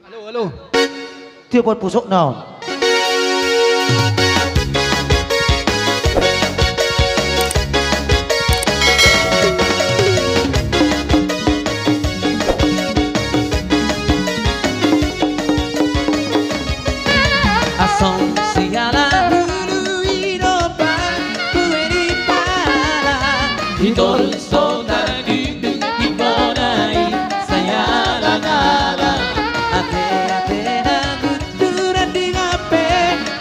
Alo, alo. Dia buat pusuk naon? Asong siala hulu iroban kue di pala Hitol sotar dinding hibonai saya langala Ate ate na guturan di ngape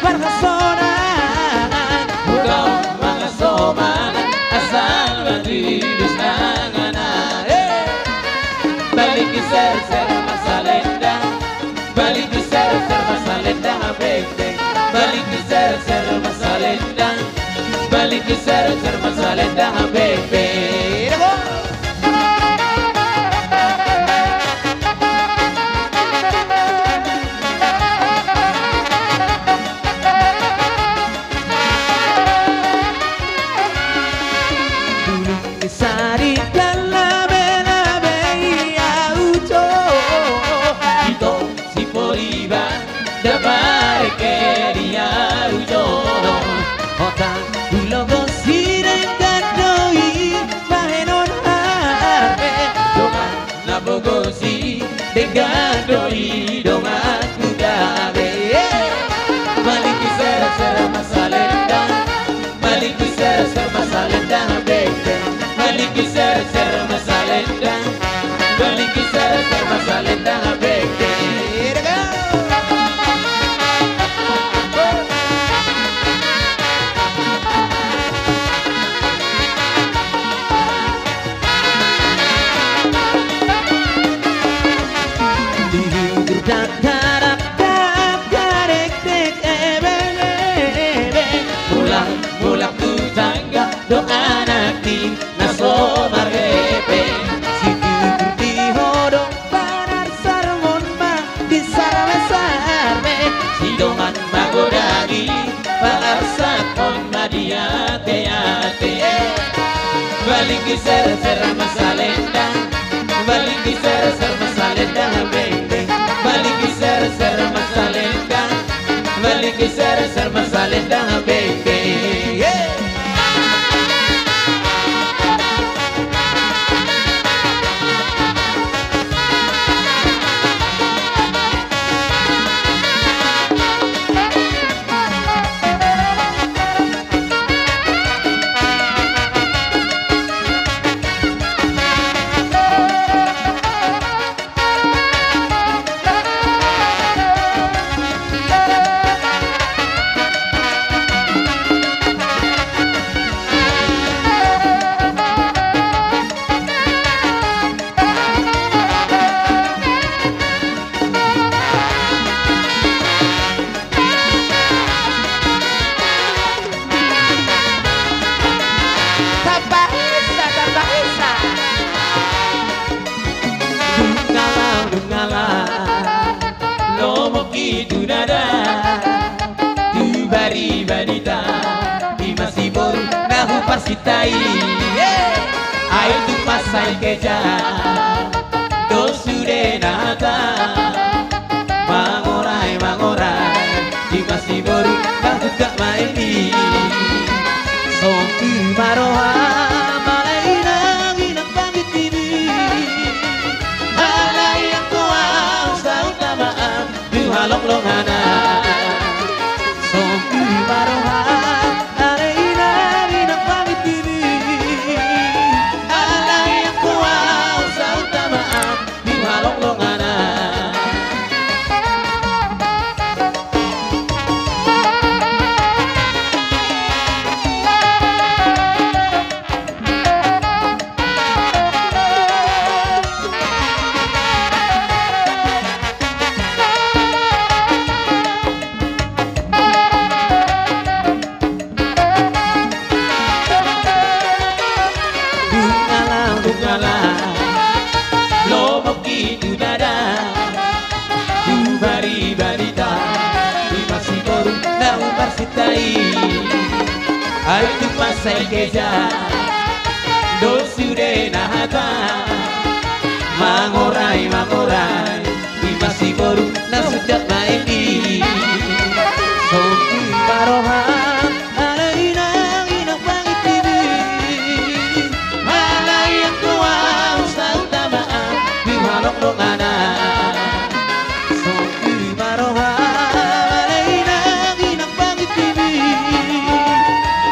warga sorangan Ugau mga somangan asal badridus nangana Balik di ser-ser masalenda Balik di ser-ser masalenda Balik di ser-ser masalenda Balik di ser-ser masalenda bebe Sari kala bela beia ujo Ito si poriba da pare che dia ujo Otang ulogo siren kadoi bahenon harpe Dongan nabogosi degadoi dongan kudabe Balik di ser-ser masalenda Balik di ser-ser masalenda bebe Balik di ser-ser masalenda Balik di ser-ser masalenda bebe Mulak tu tangga do anak di naso margepe situ kurti hodong panar sarmon ma di sarame sarme sidongan magodagi panar sakon madiate ate balik di ser-ser masalenda balik di ser-ser masalenda bebe balik di ser-ser masalenda balik di ser-ser masalenda bebe Pasitai, ay tu pasay keja, dosure nata, mangoray, di masih baru aku tak main di, songku maroha, malay nang inang pamit ini, alay ang kuwaw sa utamaan, duhalong longana, songku maroha. Ay tu pasay keja dosure nahata mangoray di masih baru na sudah maini Soki maroha ala inang inang pangit ini ala yang tua usah utamaan bihalok dongana Soki maroha ala inang inang pangit ini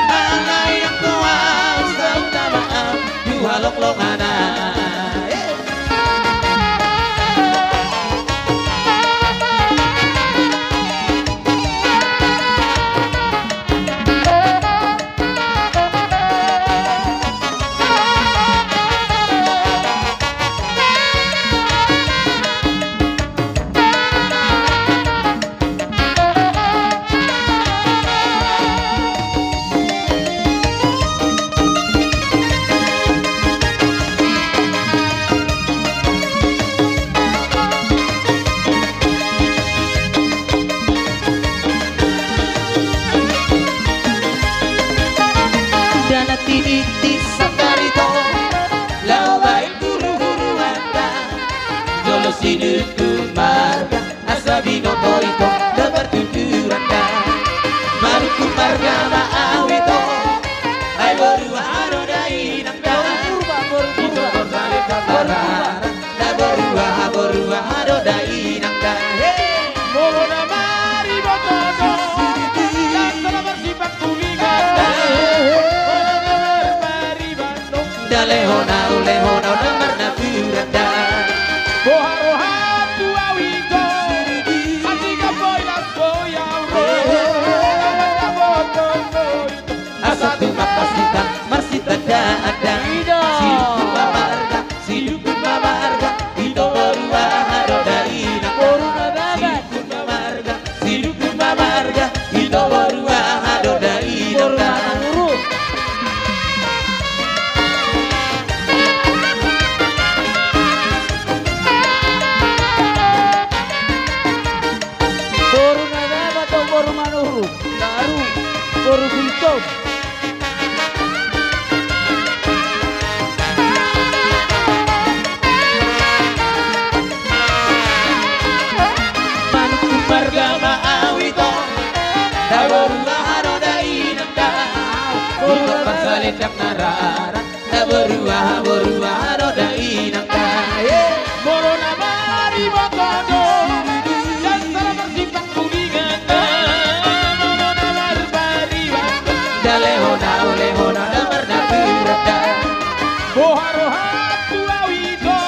ala yang tua usah utamaan bihalok dongana Hidupku marga asabi no toito dapat tuturanda maruku marga maawito ay baru haro dai nangka itu berbalik kabaran da baru haro dai nangka moro na mari botodo dan bersifat kuningan mari Bandung da lehona nomor na puranda Satu makasita marsita ada sidukun mamarga itu baru haro dari nangka sidukun mamarga itu baru haro dari nangka Boru nagaba atau boru manuru baru boru bincong marga maawito dabaru haro dai nangka untuk pasalendak narara dabaru haro dai nangka moro na mari bokodo dan salah bersifat kuningan moro na marbari Bandung da lehona damar na puranda boharo hatu awito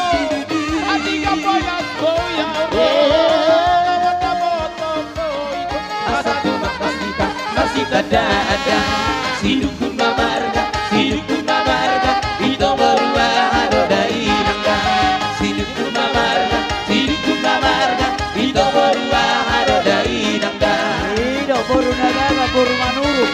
hati kapoyas koyao Masita ada sidukun mamarga itu baru haro dai nangka sidukun mamarga itu baru haro dai nangka Ido boru nagaba boru manuru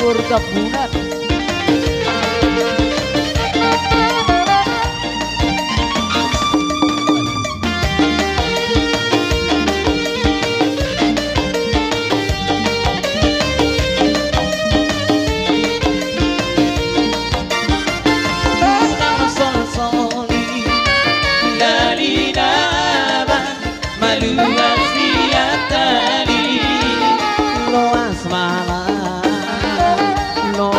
baru tabunan No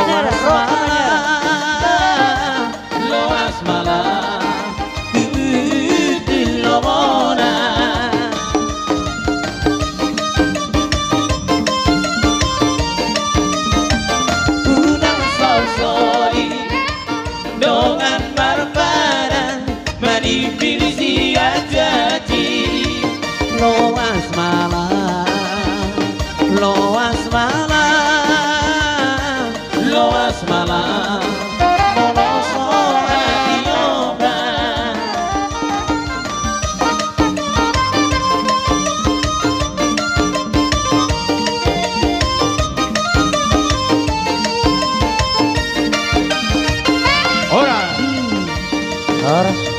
Ora.